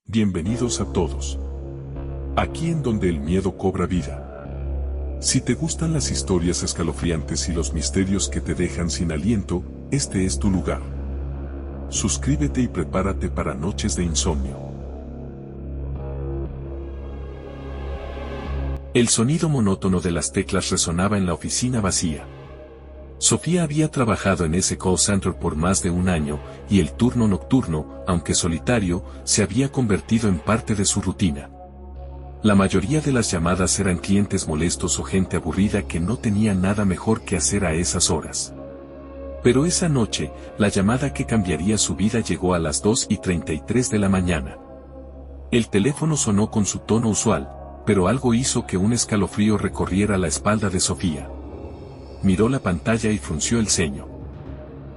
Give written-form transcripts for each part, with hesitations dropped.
Bienvenidos a todos. Aquí en donde el miedo cobra vida. Si te gustan las historias escalofriantes y los misterios que te dejan sin aliento, este es tu lugar. Suscríbete y prepárate para noches de insomnio. El sonido monótono de las teclas resonaba en la oficina vacía. Sofía había trabajado en ese call center por más de un año, y el turno nocturno, aunque solitario, se había convertido en parte de su rutina. La mayoría de las llamadas eran clientes molestos o gente aburrida que no tenía nada mejor que hacer a esas horas. Pero esa noche, la llamada que cambiaría su vida llegó a las 2:33 de la mañana. El teléfono sonó con su tono usual, pero algo hizo que un escalofrío recorriera la espalda de Sofía. Miró la pantalla y frunció el ceño.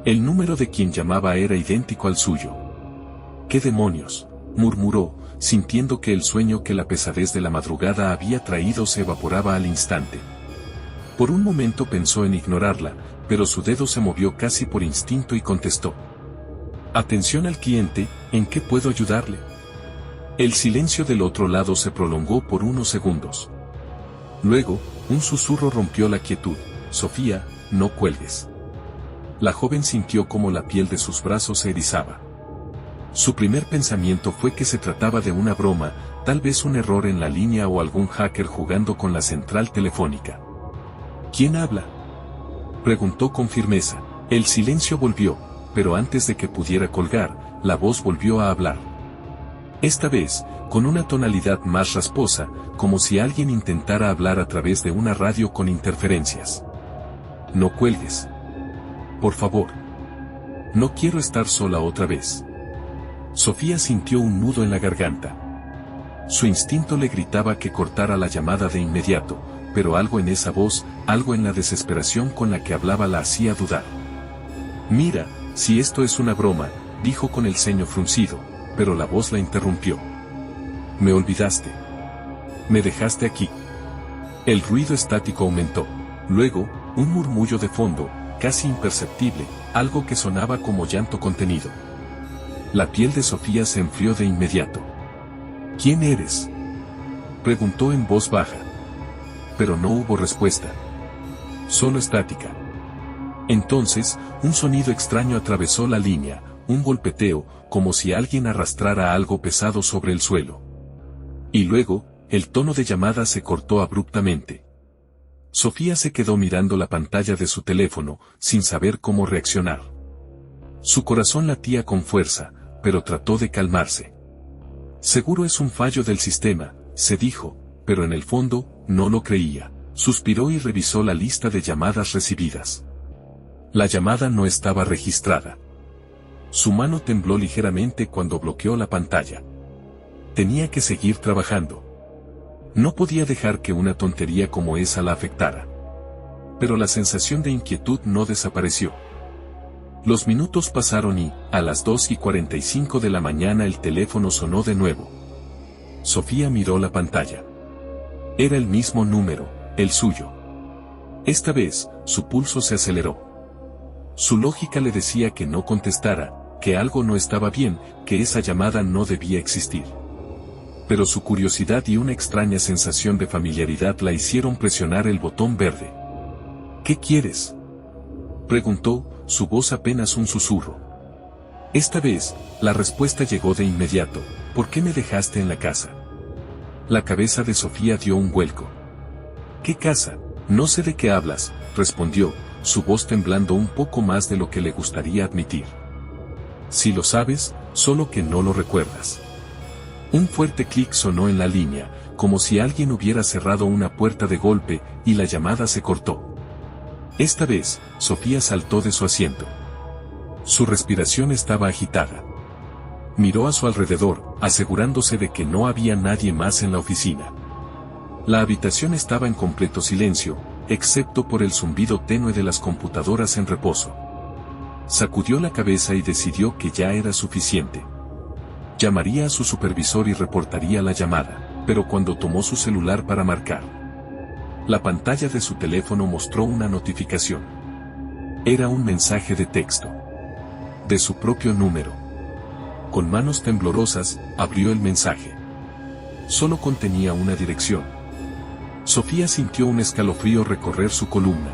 El número de quien llamaba era idéntico al suyo. ¿Qué demonios?, murmuró, sintiendo que el sueño que la pesadez de la madrugada había traído se evaporaba al instante. Por un momento pensó en ignorarla, pero su dedo se movió casi por instinto y contestó. «Atención al cliente, ¿en qué puedo ayudarle?». El silencio del otro lado se prolongó por unos segundos. Luego, un susurro rompió la quietud. «Sofía, no cuelgues». La joven sintió como la piel de sus brazos se erizaba. Su primer pensamiento fue que se trataba de una broma, tal vez un error en la línea o algún hacker jugando con la central telefónica. «¿Quién habla?», preguntó con firmeza. El silencio volvió, pero antes de que pudiera colgar, la voz volvió a hablar. Esta vez, con una tonalidad más rasposa, como si alguien intentara hablar a través de una radio con interferencias. «No cuelgues. Por favor. No quiero estar sola otra vez». Sofía sintió un nudo en la garganta. Su instinto le gritaba que cortara la llamada de inmediato, pero algo en esa voz, algo en la desesperación con la que hablaba la hacía dudar. «Mira, si esto es una broma», dijo con el ceño fruncido, pero la voz la interrumpió. «Me olvidaste. Me dejaste aquí». El ruido estático aumentó. Luego, un murmullo de fondo, casi imperceptible, algo que sonaba como llanto contenido. La piel de Sofía se enfrió de inmediato. «¿Quién eres?», preguntó en voz baja. Pero no hubo respuesta. Solo estática. Entonces, un sonido extraño atravesó la línea, un golpeteo, como si alguien arrastrara algo pesado sobre el suelo. Y luego, el tono de llamada se cortó abruptamente. Sofía se quedó mirando la pantalla de su teléfono, sin saber cómo reaccionar. Su corazón latía con fuerza, pero trató de calmarse. «Seguro es un fallo del sistema», se dijo, pero en el fondo, no lo creía. Suspiró y revisó la lista de llamadas recibidas. La llamada no estaba registrada. Su mano tembló ligeramente cuando bloqueó la pantalla. Tenía que seguir trabajando. No podía dejar que una tontería como esa la afectara. Pero la sensación de inquietud no desapareció. Los minutos pasaron y, a las 2:45 de la mañana el teléfono sonó de nuevo. Sofía miró la pantalla. Era el mismo número, el suyo. Esta vez, su pulso se aceleró. Su lógica le decía que no contestara, que algo no estaba bien, que esa llamada no debía existir. Pero su curiosidad y una extraña sensación de familiaridad la hicieron presionar el botón verde. «¿Qué quieres?», preguntó, su voz apenas un susurro. Esta vez, la respuesta llegó de inmediato. «¿Por qué me dejaste en la casa?». La cabeza de Sofía dio un vuelco. «¿Qué casa? No sé de qué hablas», respondió, su voz temblando un poco más de lo que le gustaría admitir. «Si lo sabes, solo que no lo recuerdas». Un fuerte clic sonó en la línea, como si alguien hubiera cerrado una puerta de golpe, y la llamada se cortó. Esta vez, Sofía saltó de su asiento. Su respiración estaba agitada. Miró a su alrededor, asegurándose de que no había nadie más en la oficina. La habitación estaba en completo silencio, excepto por el zumbido tenue de las computadoras en reposo. Sacudió la cabeza y decidió que ya era suficiente. Llamaría a su supervisor y reportaría la llamada, pero cuando tomó su celular para marcar, la pantalla de su teléfono mostró una notificación. Era un mensaje de texto. De su propio número. Con manos temblorosas, abrió el mensaje. Solo contenía una dirección. Sofía sintió un escalofrío recorrer su columna.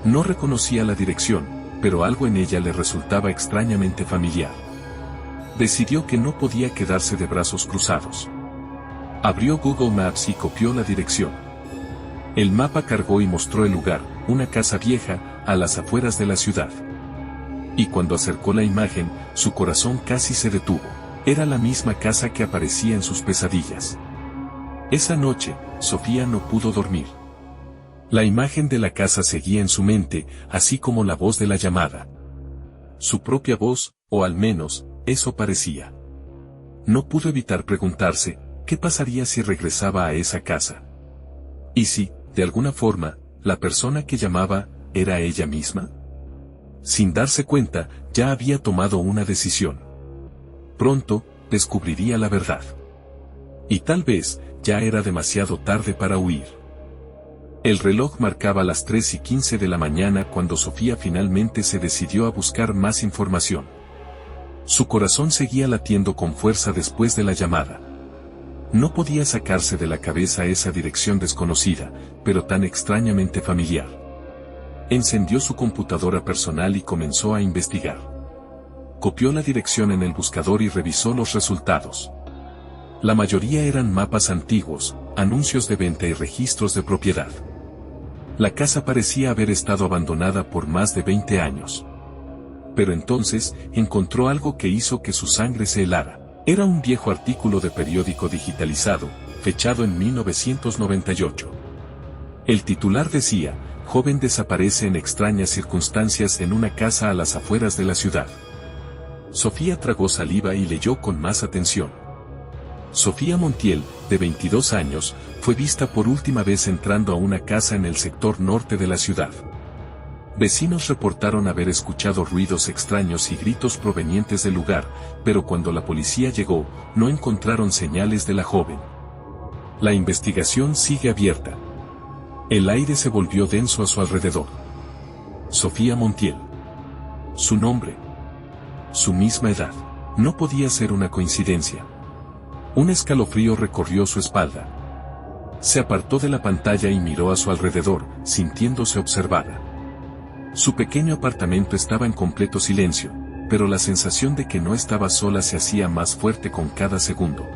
No reconocía la dirección, pero algo en ella le resultaba extrañamente familiar. Decidió que no podía quedarse de brazos cruzados. Abrió Google Maps y copió la dirección. El mapa cargó y mostró el lugar, una casa vieja, a las afueras de la ciudad. Y cuando acercó la imagen, su corazón casi se detuvo. Era la misma casa que aparecía en sus pesadillas. Esa noche, Sofía no pudo dormir. La imagen de la casa seguía en su mente, así como la voz de la llamada. Su propia voz, o al menos, eso parecía. No pudo evitar preguntarse, ¿qué pasaría si regresaba a esa casa? ¿Y si, de alguna forma, la persona que llamaba, era ella misma? Sin darse cuenta, ya había tomado una decisión. Pronto, descubriría la verdad. Y tal vez, ya era demasiado tarde para huir. El reloj marcaba las 3:15 de la mañana cuando Sofía finalmente se decidió a buscar más información. Su corazón seguía latiendo con fuerza después de la llamada. No podía sacarse de la cabeza esa dirección desconocida, pero tan extrañamente familiar. Encendió su computadora personal y comenzó a investigar. Copió la dirección en el buscador y revisó los resultados. La mayoría eran mapas antiguos, anuncios de venta y registros de propiedad. La casa parecía haber estado abandonada por más de 20 años. Pero entonces, encontró algo que hizo que su sangre se helara. Era un viejo artículo de periódico digitalizado, fechado en 1998. El titular decía, joven desaparece en extrañas circunstancias en una casa a las afueras de la ciudad. Sofía tragó saliva y leyó con más atención. Sofía Montiel, de 22 años, fue vista por última vez entrando a una casa en el sector norte de la ciudad. Vecinos reportaron haber escuchado ruidos extraños y gritos provenientes del lugar, pero cuando la policía llegó, no encontraron señales de la joven. La investigación sigue abierta. El aire se volvió denso a su alrededor. Sofía Montiel. Su nombre. Su misma edad. No podía ser una coincidencia. Un escalofrío recorrió su espalda. Se apartó de la pantalla y miró a su alrededor, sintiéndose observada. Su pequeño apartamento estaba en completo silencio, pero la sensación de que no estaba sola se hacía más fuerte con cada segundo.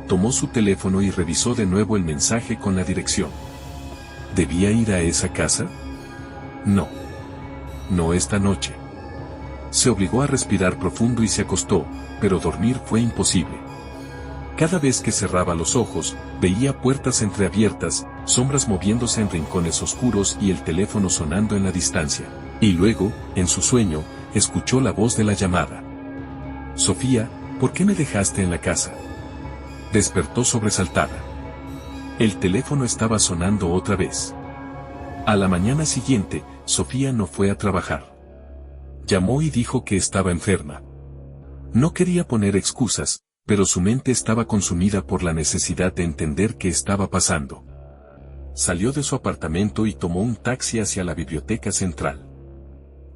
Tomó su teléfono y revisó de nuevo el mensaje con la dirección. ¿Debía ir a esa casa? No. No esta noche. Se obligó a respirar profundo y se acostó, pero dormir fue imposible. Cada vez que cerraba los ojos, veía puertas entreabiertas, sombras moviéndose en rincones oscuros y el teléfono sonando en la distancia. Y luego, en su sueño, escuchó la voz de la llamada. Sofía, ¿por qué me dejaste en la casa? Despertó sobresaltada. El teléfono estaba sonando otra vez. A la mañana siguiente, Sofía no fue a trabajar. Llamó y dijo que estaba enferma. No quería poner excusas, pero su mente estaba consumida por la necesidad de entender qué estaba pasando. Salió de su apartamento y tomó un taxi hacia la biblioteca central.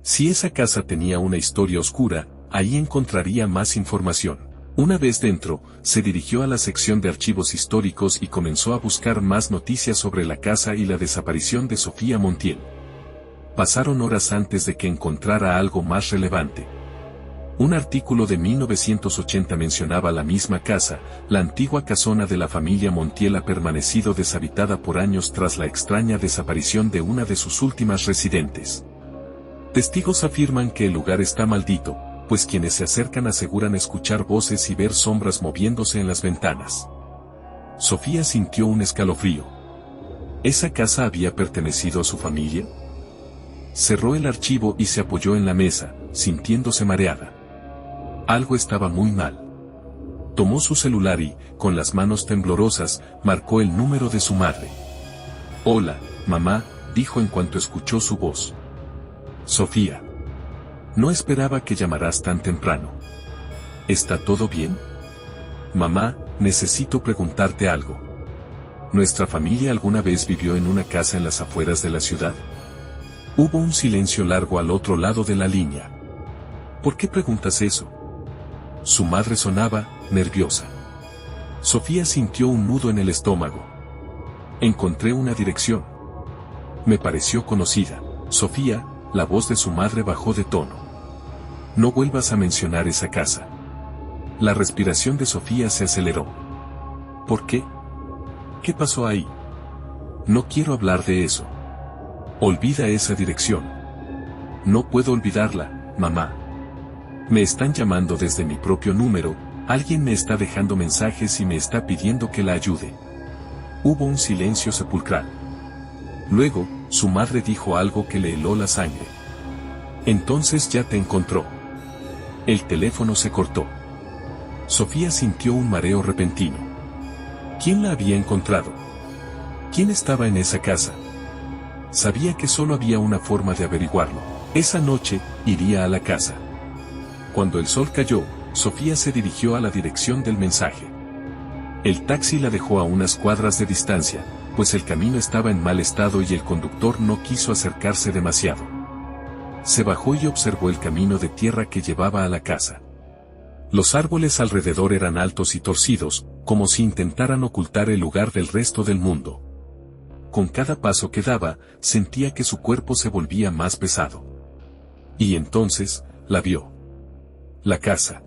Si esa casa tenía una historia oscura, ahí encontraría más información. Una vez dentro, se dirigió a la sección de archivos históricos y comenzó a buscar más noticias sobre la casa y la desaparición de Sofía Montiel. Pasaron horas antes de que encontrara algo más relevante. Un artículo de 1980 mencionaba la misma casa, la antigua casona de la familia Montiel ha permanecido deshabitada por años tras la extraña desaparición de una de sus últimas residentes. Testigos afirman que el lugar está maldito, pues quienes se acercan aseguran escuchar voces y ver sombras moviéndose en las ventanas. Sofía sintió un escalofrío. ¿Esa casa había pertenecido a su familia? Cerró el archivo y se apoyó en la mesa, sintiéndose mareada. Algo estaba muy mal. Tomó su celular y, con las manos temblorosas, marcó el número de su madre. «Hola, mamá», dijo en cuanto escuchó su voz. «Sofía. No esperaba que llamaras tan temprano. ¿Está todo bien? Mamá, necesito preguntarte algo. ¿Nuestra familia alguna vez vivió en una casa en las afueras de la ciudad?» Hubo un silencio largo al otro lado de la línea. «¿Por qué preguntas eso?» Su madre sonaba, nerviosa. Sofía sintió un nudo en el estómago. Encontré una dirección. Me pareció conocida. Sofía, la voz de su madre bajó de tono. No vuelvas a mencionar esa casa. La respiración de Sofía se aceleró. ¿Por qué? ¿Qué pasó ahí? No quiero hablar de eso. Olvida esa dirección. No puedo olvidarla, mamá. Me están llamando desde mi propio número, alguien me está dejando mensajes y me está pidiendo que la ayude. Hubo un silencio sepulcral. Luego, su madre dijo algo que le heló la sangre. Entonces ya te encontró. El teléfono se cortó. Sofía sintió un mareo repentino. ¿Quién la había encontrado? ¿Quién estaba en esa casa? Sabía que solo había una forma de averiguarlo. Esa noche, iría a la casa. Cuando el sol cayó, Sofía se dirigió a la dirección del mensaje. El taxi la dejó a unas cuadras de distancia, pues el camino estaba en mal estado y el conductor no quiso acercarse demasiado. Se bajó y observó el camino de tierra que llevaba a la casa. Los árboles alrededor eran altos y torcidos, como si intentaran ocultar el lugar del resto del mundo. Con cada paso que daba, sentía que su cuerpo se volvía más pesado. Y entonces, la vio. La casa.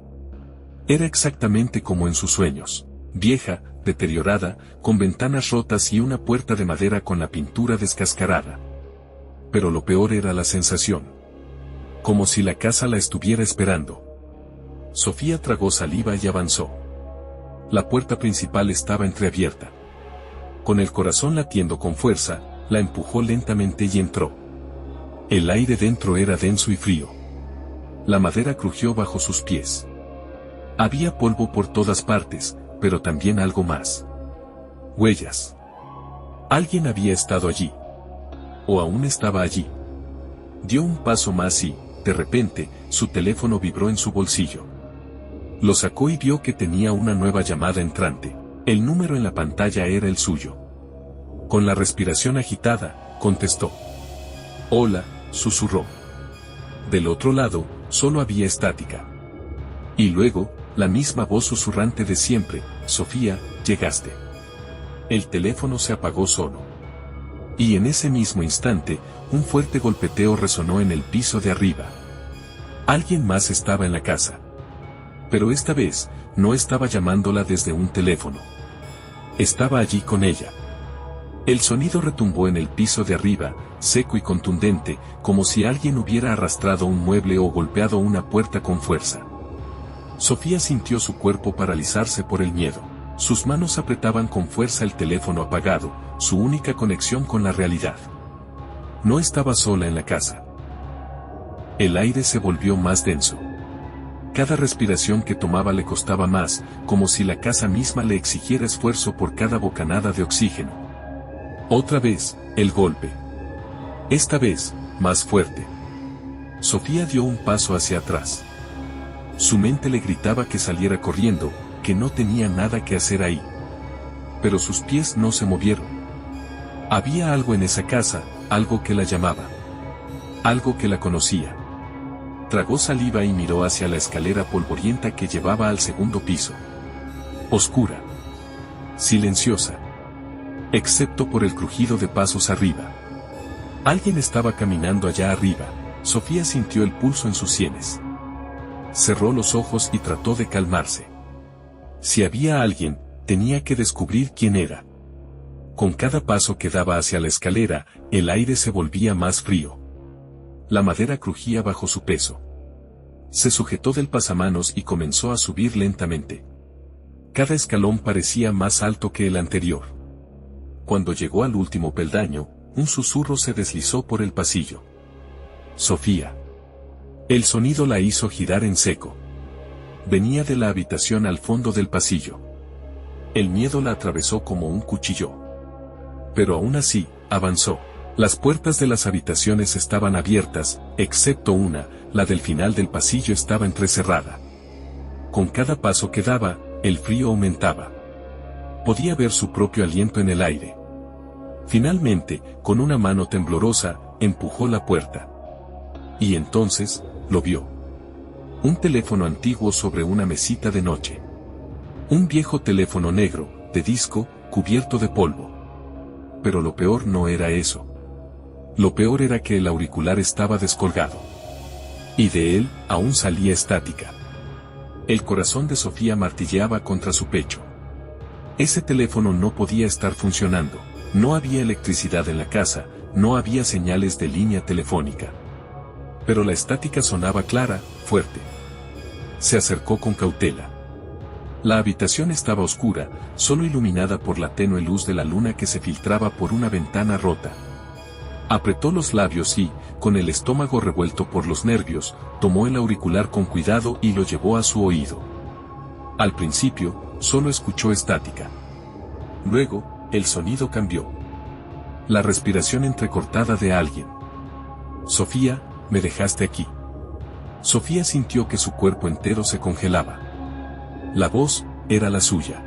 Era exactamente como en sus sueños. Vieja, deteriorada, con ventanas rotas y una puerta de madera con la pintura descascarada. Pero lo peor era la sensación. Como si la casa la estuviera esperando. Sofía tragó saliva y avanzó. La puerta principal estaba entreabierta. Con el corazón latiendo con fuerza, la empujó lentamente y entró. El aire dentro era denso y frío. La madera crujió bajo sus pies. Había polvo por todas partes, pero también algo más. Huellas. Alguien había estado allí. O aún estaba allí. Dio un paso más y, de repente, su teléfono vibró en su bolsillo. Lo sacó y vio que tenía una nueva llamada entrante. El número en la pantalla era el suyo. Con la respiración agitada, contestó. Hola, susurró. Del otro lado, solo había estática. Y luego, la misma voz susurrante de siempre, Sofía, llegaste. El teléfono se apagó solo. Y en ese mismo instante, un fuerte golpeteo resonó en el piso de arriba. Alguien más estaba en la casa. Pero esta vez, no estaba llamándola desde un teléfono. Estaba allí con ella. El sonido retumbó en el piso de arriba, seco y contundente, como si alguien hubiera arrastrado un mueble o golpeado una puerta con fuerza. Sofía sintió su cuerpo paralizarse por el miedo. Sus manos apretaban con fuerza el teléfono apagado, su única conexión con la realidad. No estaba sola en la casa. El aire se volvió más denso. Cada respiración que tomaba le costaba más, como si la casa misma le exigiera esfuerzo por cada bocanada de oxígeno. Otra vez, el golpe. Esta vez, más fuerte. Sofía dio un paso hacia atrás. Su mente le gritaba que saliera corriendo, que no tenía nada que hacer ahí. Pero sus pies no se movieron. Había algo en esa casa, algo que la llamaba. Algo que la conocía. Tragó saliva y miró hacia la escalera polvorienta que llevaba al segundo piso. Oscura. Silenciosa. Excepto por el crujido de pasos arriba. Alguien estaba caminando allá arriba. Sofía sintió el pulso en sus sienes. Cerró los ojos y trató de calmarse. Si había alguien, tenía que descubrir quién era. Con cada paso que daba hacia la escalera, el aire se volvía más frío. La madera crujía bajo su peso. Se sujetó del pasamanos y comenzó a subir lentamente. Cada escalón parecía más alto que el anterior. Cuando llegó al último peldaño, un susurro se deslizó por el pasillo. Sofía. El sonido la hizo girar en seco. Venía de la habitación al fondo del pasillo. El miedo la atravesó como un cuchillo. Pero aún así, avanzó. Las puertas de las habitaciones estaban abiertas, excepto una, la del final del pasillo estaba entrecerrada. Con cada paso que daba, el frío aumentaba. Podía ver su propio aliento en el aire. Finalmente, con una mano temblorosa, empujó la puerta. Y entonces, lo vio. Un teléfono antiguo sobre una mesita de noche. Un viejo teléfono negro, de disco, cubierto de polvo. Pero lo peor no era eso. Lo peor era que el auricular estaba descolgado. Y de él, aún salía estática. El corazón de Sofía martilleaba contra su pecho. Ese teléfono no podía estar funcionando, no había electricidad en la casa, no había señales de línea telefónica. Pero la estática sonaba clara, fuerte. Se acercó con cautela. La habitación estaba oscura, solo iluminada por la tenue luz de la luna que se filtraba por una ventana rota. Apretó los labios y, con el estómago revuelto por los nervios, tomó el auricular con cuidado y lo llevó a su oído. Al principio, solo escuchó estática. Luego, el sonido cambió. La respiración entrecortada de alguien. Sofía, me dejaste aquí. Sofía sintió que su cuerpo entero se congelaba. La voz, era la suya.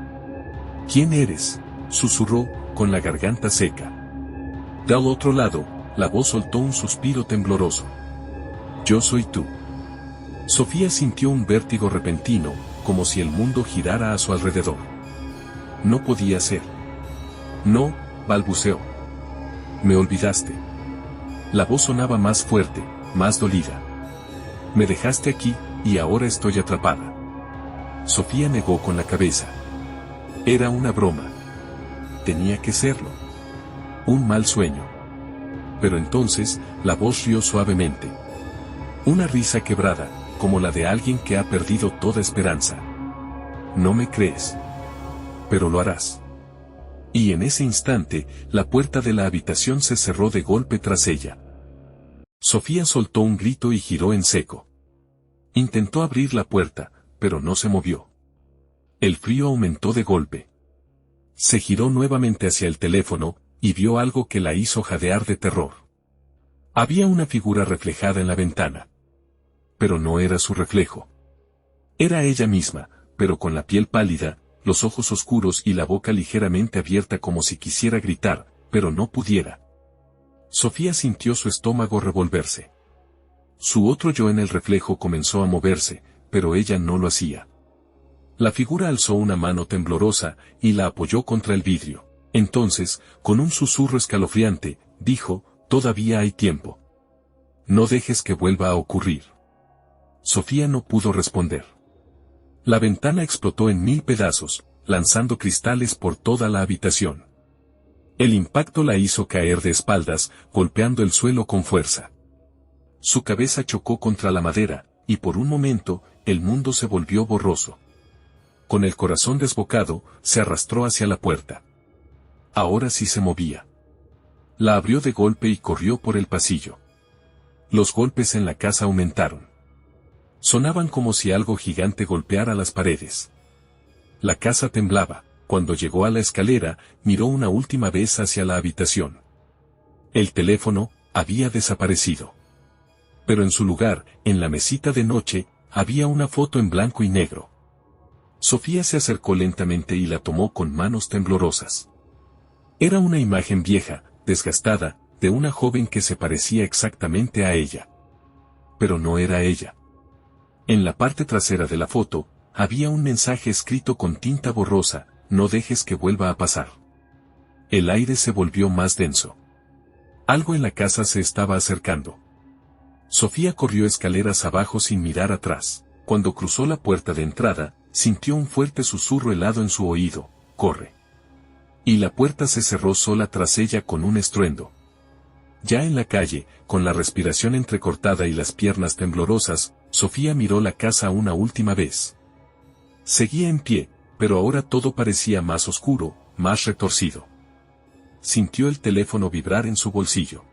¿Quién eres?, susurró, con la garganta seca. Del otro lado, la voz soltó un suspiro tembloroso. Yo soy tú. Sofía sintió un vértigo repentino, como si el mundo girara a su alrededor. No podía ser. No, balbuceó. Me olvidaste. La voz sonaba más fuerte, más dolida. Me dejaste aquí, y ahora estoy atrapada. Sofía negó con la cabeza. Era una broma. Tenía que serlo. Un mal sueño. Pero entonces, la voz rió suavemente. Una risa quebrada, como la de alguien que ha perdido toda esperanza. No me crees. Pero lo harás. Y en ese instante, la puerta de la habitación se cerró de golpe tras ella. Sofía soltó un grito y giró en seco. Intentó abrir la puerta, pero no se movió. El frío aumentó de golpe. Se giró nuevamente hacia el teléfono, y vio algo que la hizo jadear de terror. Había una figura reflejada en la ventana. Pero no era su reflejo. Era ella misma, pero con la piel pálida, los ojos oscuros y la boca ligeramente abierta como si quisiera gritar, pero no pudiera. Sofía sintió su estómago revolverse. Su otro yo en el reflejo comenzó a moverse, pero ella no lo hacía. La figura alzó una mano temblorosa, y la apoyó contra el vidrio. Entonces, con un susurro escalofriante, dijo, todavía hay tiempo. No dejes que vuelva a ocurrir. Sofía no pudo responder. La ventana explotó en 1000 pedazos, lanzando cristales por toda la habitación. El impacto la hizo caer de espaldas, golpeando el suelo con fuerza. Su cabeza chocó contra la madera, y por un momento, el mundo se volvió borroso. Con el corazón desbocado, se arrastró hacia la puerta. Ahora sí se movía. La abrió de golpe y corrió por el pasillo. Los golpes en la casa aumentaron. Sonaban como si algo gigante golpeara las paredes. La casa temblaba. Cuando llegó a la escalera, miró una última vez hacia la habitación. El teléfono había desaparecido. Pero en su lugar, en la mesita de noche, había una foto en blanco y negro. Sofía se acercó lentamente y la tomó con manos temblorosas. Era una imagen vieja, desgastada, de una joven que se parecía exactamente a ella. Pero no era ella. En la parte trasera de la foto, había un mensaje escrito con tinta borrosa, no dejes que vuelva a pasar. El aire se volvió más denso. Algo en la casa se estaba acercando. Sofía corrió escaleras abajo sin mirar atrás. Cuando cruzó la puerta de entrada, sintió un fuerte susurro helado en su oído, corre. Y la puerta se cerró sola tras ella con un estruendo. Ya en la calle, con la respiración entrecortada y las piernas temblorosas, Sofía miró la casa una última vez. Seguía en pie, pero ahora todo parecía más oscuro, más retorcido. Sintió el teléfono vibrar en su bolsillo.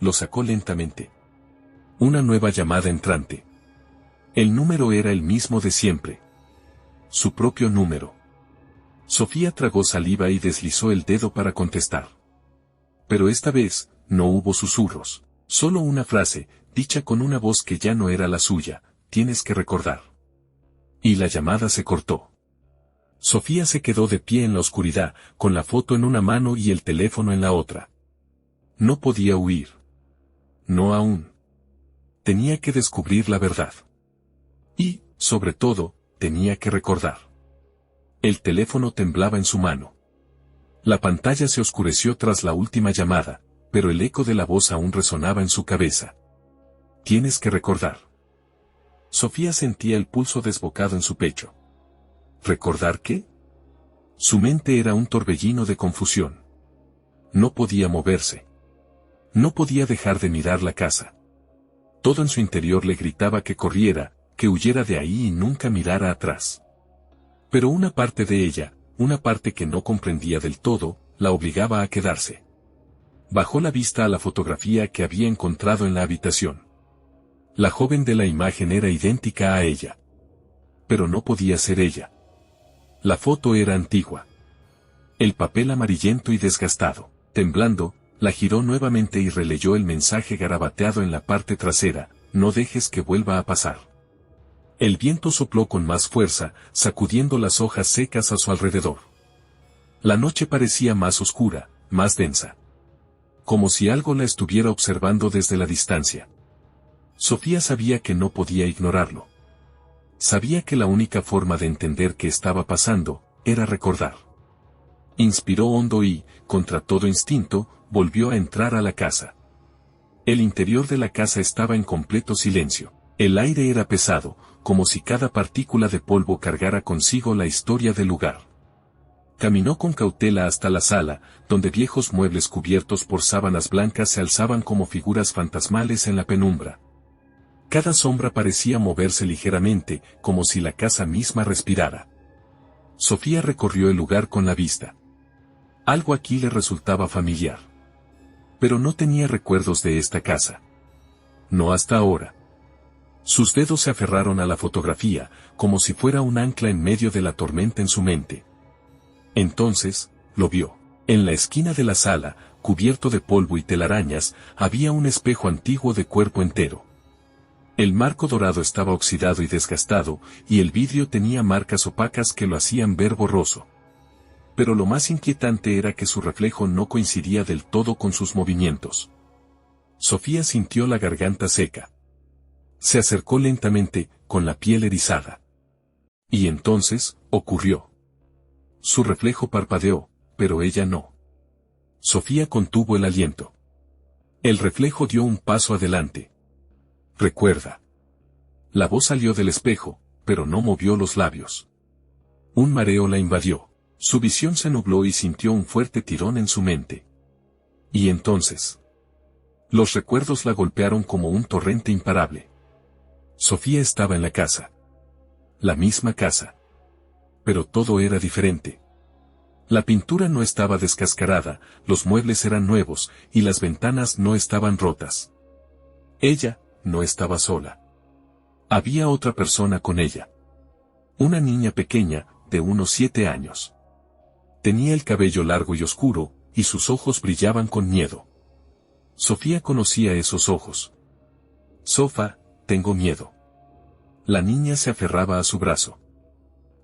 Lo sacó lentamente. Una nueva llamada entrante. El número era el mismo de siempre. Su propio número. Sofía tragó saliva y deslizó el dedo para contestar. Pero esta vez, no hubo susurros, solo una frase, dicha con una voz que ya no era la suya, tienes que recordar. Y la llamada se cortó. Sofía se quedó de pie en la oscuridad, con la foto en una mano y el teléfono en la otra. No podía huir. No aún. Tenía que descubrir la verdad. Y, sobre todo, tenía que recordar. El teléfono temblaba en su mano. La pantalla se oscureció tras la última llamada, pero el eco de la voz aún resonaba en su cabeza. Tienes que recordar. Sofía sentía el pulso desbocado en su pecho. ¿Recordar qué? Su mente era un torbellino de confusión. No podía moverse. No podía dejar de mirar la casa. Todo en su interior le gritaba que corriera, que huyera de ahí y nunca mirara atrás. Pero una parte de ella, una parte que no comprendía del todo, la obligaba a quedarse. Bajó la vista a la fotografía que había encontrado en la habitación. La joven de la imagen era idéntica a ella. Pero no podía ser ella. La foto era antigua. El papel amarillento y desgastado. Temblando, la giró nuevamente y releyó el mensaje garabateado en la parte trasera: no dejes que vuelva a pasar. El viento sopló con más fuerza, sacudiendo las hojas secas a su alrededor. La noche parecía más oscura, más densa. Como si algo la estuviera observando desde la distancia. Sofía sabía que no podía ignorarlo. Sabía que la única forma de entender qué estaba pasando, era recordar. Inspiró hondo y, contra todo instinto, volvió a entrar a la casa. El interior de la casa estaba en completo silencio. El aire era pesado, como si cada partícula de polvo cargara consigo la historia del lugar. Caminó con cautela hasta la sala, donde viejos muebles cubiertos por sábanas blancas se alzaban como figuras fantasmales en la penumbra. Cada sombra parecía moverse ligeramente, como si la casa misma respirara. Sofía recorrió el lugar con la vista. Algo aquí le resultaba familiar. Pero no tenía recuerdos de esta casa. No hasta ahora. Sus dedos se aferraron a la fotografía, como si fuera un ancla en medio de la tormenta en su mente. Entonces, lo vio. En la esquina de la sala, cubierto de polvo y telarañas, había un espejo antiguo de cuerpo entero. El marco dorado estaba oxidado y desgastado, y el vidrio tenía marcas opacas que lo hacían ver borroso. Pero lo más inquietante era que su reflejo no coincidía del todo con sus movimientos. Sofía sintió la garganta seca. Se acercó lentamente, con la piel erizada. Y entonces, ocurrió. Su reflejo parpadeó, pero ella no. Sofía contuvo el aliento. El reflejo dio un paso adelante. Recuerda. La voz salió del espejo, pero no movió los labios. Un mareo la invadió. Su visión se nubló y sintió un fuerte tirón en su mente. Y entonces. Los recuerdos la golpearon como un torrente imparable. Sofía estaba en la casa. La misma casa. Pero todo era diferente. La pintura no estaba descascarada, los muebles eran nuevos, y las ventanas no estaban rotas. Ella no estaba sola. Había otra persona con ella. Una niña pequeña, de unos 7 años. Tenía el cabello largo y oscuro, y sus ojos brillaban con miedo. Sofía conocía esos ojos. Sofa, tengo miedo. La niña se aferraba a su brazo.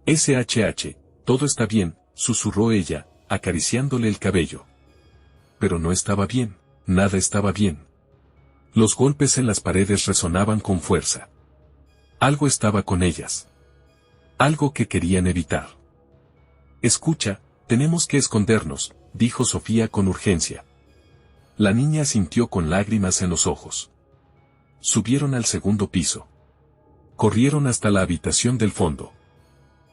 SHH, todo está bien, susurró ella, acariciándole el cabello. Pero no estaba bien, nada estaba bien. Los golpes en las paredes resonaban con fuerza. Algo estaba con ellas. Algo que querían evitar. Escucha, tenemos que escondernos, dijo Sofía con urgencia. La niña asintió con lágrimas en los ojos. Subieron al segundo piso. Corrieron hasta la habitación del fondo.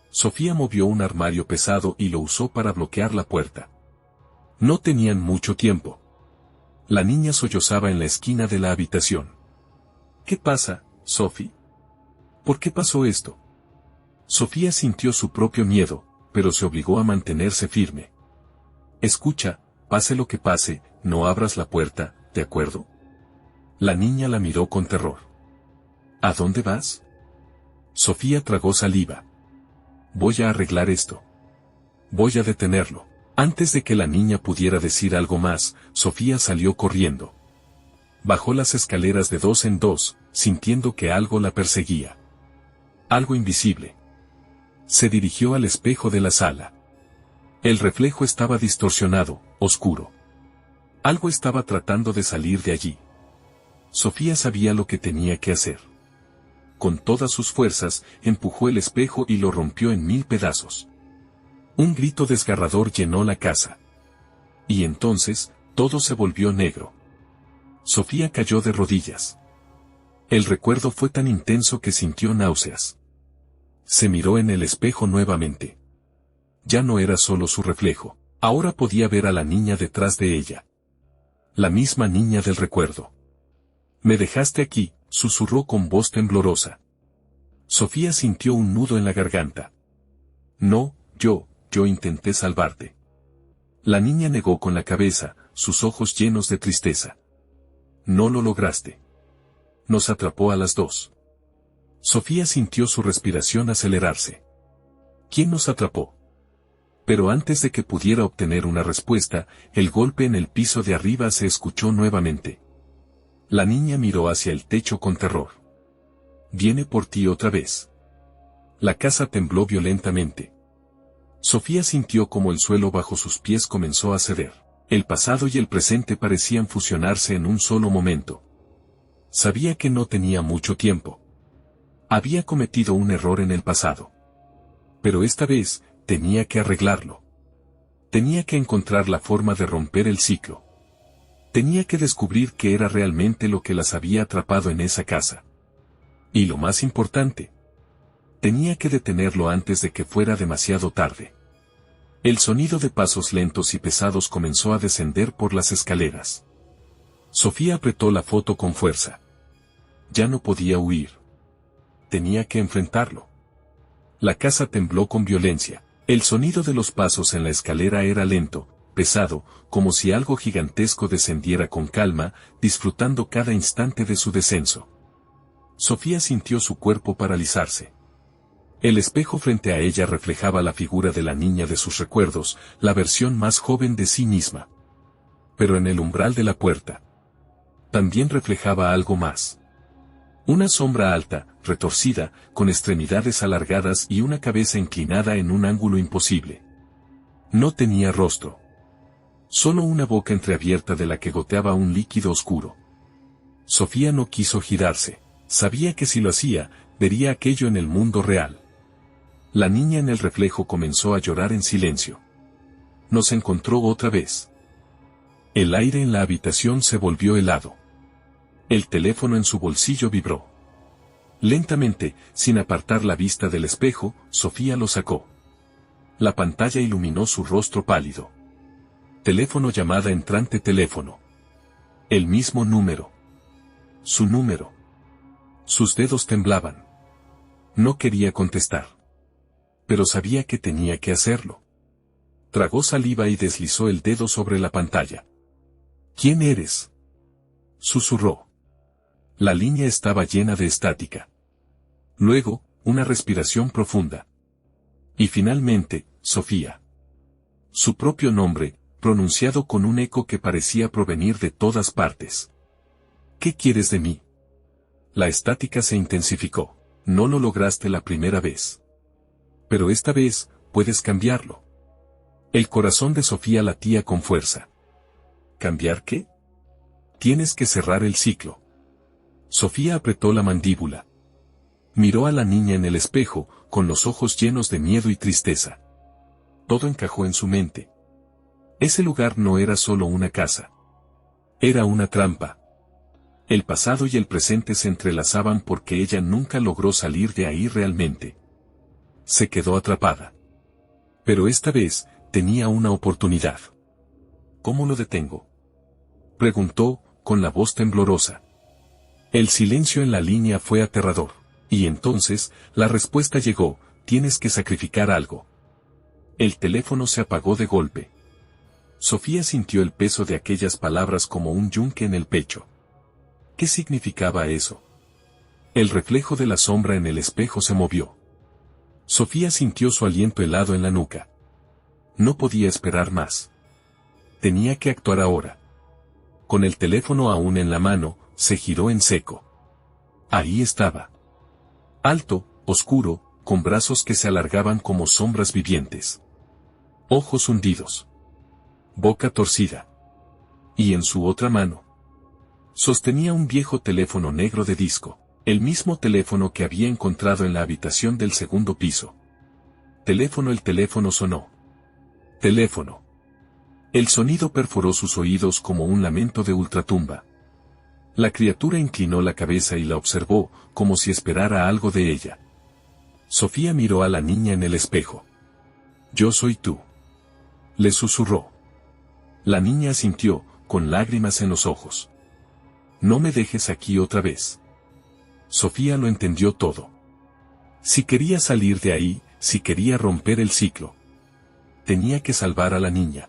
Sofía movió un armario pesado y lo usó para bloquear la puerta. No tenían mucho tiempo. La niña sollozaba en la esquina de la habitación. ¿Qué pasa, Sophie? ¿Por qué pasó esto? Sofía sintió su propio miedo, pero se obligó a mantenerse firme. Escucha, pase lo que pase, no abras la puerta, ¿de acuerdo? La niña la miró con terror. ¿A dónde vas? Sofía tragó saliva. Voy a arreglar esto. Voy a detenerlo. Antes de que la niña pudiera decir algo más, Sofía salió corriendo. Bajó las escaleras de 2 en 2, sintiendo que algo la perseguía. Algo invisible. Se dirigió al espejo de la sala. El reflejo estaba distorsionado, oscuro. Algo estaba tratando de salir de allí. Sofía sabía lo que tenía que hacer. con todas sus fuerzas, empujó el espejo y lo rompió en 1000 pedazos. Un grito desgarrador llenó la casa. Y entonces, todo se volvió negro. Sofía cayó de rodillas. El recuerdo fue tan intenso que sintió náuseas. Se miró en el espejo nuevamente. Ya no era solo su reflejo, ahora podía ver a la niña detrás de ella. La misma niña del recuerdo. «Me dejaste aquí», susurró con voz temblorosa. Sofía sintió un nudo en la garganta. «No, yo intenté salvarte». La niña negó con la cabeza, sus ojos llenos de tristeza. «No lo lograste. Nos atrapó a las dos». Sofía sintió su respiración acelerarse. «¿Quién nos atrapó?». Pero antes de que pudiera obtener una respuesta, el golpe en el piso de arriba se escuchó nuevamente. La niña miró hacia el techo con terror. «Viene por ti otra vez». La casa tembló violentamente. Sofía sintió como el suelo bajo sus pies comenzó a ceder. El pasado y el presente parecían fusionarse en un solo momento. Sabía que no tenía mucho tiempo. Había cometido un error en el pasado. Pero esta vez, tenía que arreglarlo. Tenía que encontrar la forma de romper el ciclo. Tenía que descubrir qué era realmente lo que las había atrapado en esa casa. Y lo más importante, tenía que detenerlo antes de que fuera demasiado tarde. El sonido de pasos lentos y pesados comenzó a descender por las escaleras. Sofía apretó la foto con fuerza. Ya no podía huir. Tenía que enfrentarlo. La casa tembló con violencia. El sonido de los pasos en la escalera era lento, pesado, como si algo gigantesco descendiera con calma, disfrutando cada instante de su descenso. Sofía sintió su cuerpo paralizarse. El espejo frente a ella reflejaba la figura de la niña de sus recuerdos, la versión más joven de sí misma. Pero en el umbral de la puerta, también reflejaba algo más. Una sombra alta, retorcida, con extremidades alargadas y una cabeza inclinada en un ángulo imposible. No tenía rostro. Solo una boca entreabierta de la que goteaba un líquido oscuro. Sofía no quiso girarse. Sabía que si lo hacía, vería aquello en el mundo real. La niña en el reflejo comenzó a llorar en silencio. Nos encontró otra vez. El aire en la habitación se volvió helado. El teléfono en su bolsillo vibró. Lentamente, sin apartar la vista del espejo, Sofía lo sacó. La pantalla iluminó su rostro pálido. Teléfono, llamada entrante, teléfono. El mismo número. Su número. Sus dedos temblaban. No quería contestar. Pero sabía que tenía que hacerlo. Tragó saliva y deslizó el dedo sobre la pantalla. «¿Quién eres?», susurró. La línea estaba llena de estática. Luego, una respiración profunda. Y finalmente, Sofía. Su propio nombre, pronunciado con un eco que parecía provenir de todas partes. «¿Qué quieres de mí?». La estática se intensificó. «No lo lograste la primera vez. Pero esta vez, puedes cambiarlo». El corazón de Sofía latía con fuerza. ¿Cambiar qué? Tienes que cerrar el ciclo. Sofía apretó la mandíbula. Miró a la niña en el espejo, con los ojos llenos de miedo y tristeza. Todo encajó en su mente. Ese lugar no era solo una casa. Era una trampa. El pasado y el presente se entrelazaban porque ella nunca logró salir de ahí realmente. Se quedó atrapada. Pero esta vez, tenía una oportunidad. «¿Cómo lo detengo?», preguntó, con la voz temblorosa. El silencio en la línea fue aterrador. Y entonces, la respuesta llegó: «Tienes que sacrificar algo». El teléfono se apagó de golpe. Sofía sintió el peso de aquellas palabras como un yunque en el pecho. ¿Qué significaba eso? El reflejo de la sombra en el espejo se movió. Sofía sintió su aliento helado en la nuca. No podía esperar más. Tenía que actuar ahora. Con el teléfono aún en la mano, se giró en seco. Ahí estaba. Alto, oscuro, con brazos que se alargaban como sombras vivientes. Ojos hundidos. Boca torcida. Y en su otra mano sostenía un viejo teléfono negro de disco. El mismo teléfono que había encontrado en la habitación del segundo piso. El teléfono sonó. Teléfono. El sonido perforó sus oídos como un lamento de ultratumba. La criatura inclinó la cabeza y la observó, como si esperara algo de ella. Sofía miró a la niña en el espejo. «Yo soy tú», le susurró. La niña asintió, con lágrimas en los ojos. «No me dejes aquí otra vez». Sofía lo entendió todo. Si quería salir de ahí, si quería romper el ciclo, tenía que salvar a la niña.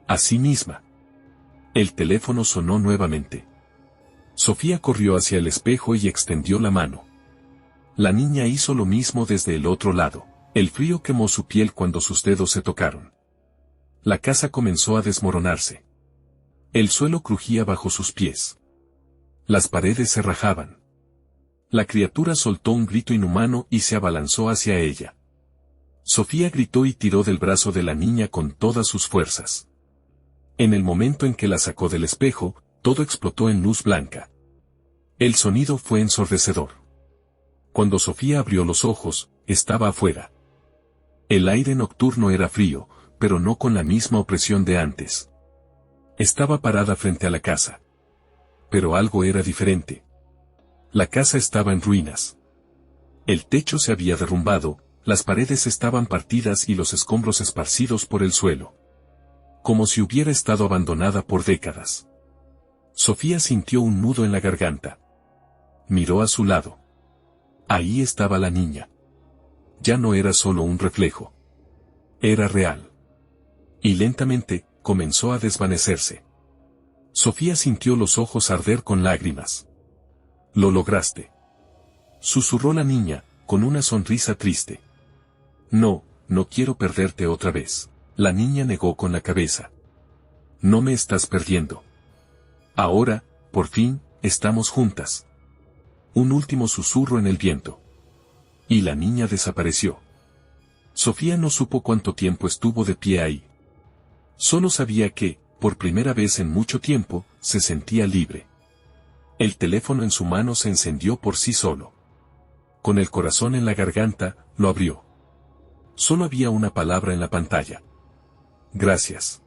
A sí misma. El teléfono sonó nuevamente. Sofía corrió hacia el espejo y extendió la mano. La niña hizo lo mismo desde el otro lado. El frío quemó su piel cuando sus dedos se tocaron. La casa comenzó a desmoronarse. El suelo crujía bajo sus pies. Las paredes se rajaban. La criatura soltó un grito inhumano y se abalanzó hacia ella. Sofía gritó y tiró del brazo de la niña con todas sus fuerzas. En el momento en que la sacó del espejo, todo explotó en luz blanca. El sonido fue ensordecedor. Cuando Sofía abrió los ojos, estaba afuera. El aire nocturno era frío, pero no con la misma opresión de antes. Estaba parada frente a la casa. Pero algo era diferente. La casa estaba en ruinas. El techo se había derrumbado, las paredes estaban partidas y los escombros esparcidos por el suelo. Como si hubiera estado abandonada por décadas. Sofía sintió un nudo en la garganta. Miró a su lado. Ahí estaba la niña. Ya no era solo un reflejo. Era real. Y lentamente, comenzó a desvanecerse. Sofía sintió los ojos arder con lágrimas. «Lo lograste», susurró la niña, con una sonrisa triste. «No, no quiero perderte otra vez». La niña negó con la cabeza. «No me estás perdiendo. Ahora, por fin, estamos juntas». Un último susurro en el viento. Y la niña desapareció. Sofía no supo cuánto tiempo estuvo de pie ahí. Solo sabía que, por primera vez en mucho tiempo, se sentía libre. El teléfono en su mano se encendió por sí solo. Con el corazón en la garganta, lo abrió. Solo había una palabra en la pantalla. «Gracias».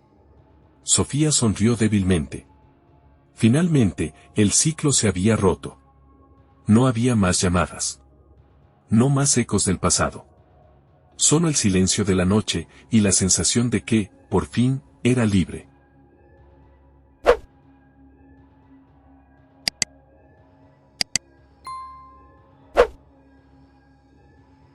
Sofía sonrió débilmente. Finalmente, el ciclo se había roto. No había más llamadas. No más ecos del pasado. Solo el silencio de la noche y la sensación de que, por fin, era libre.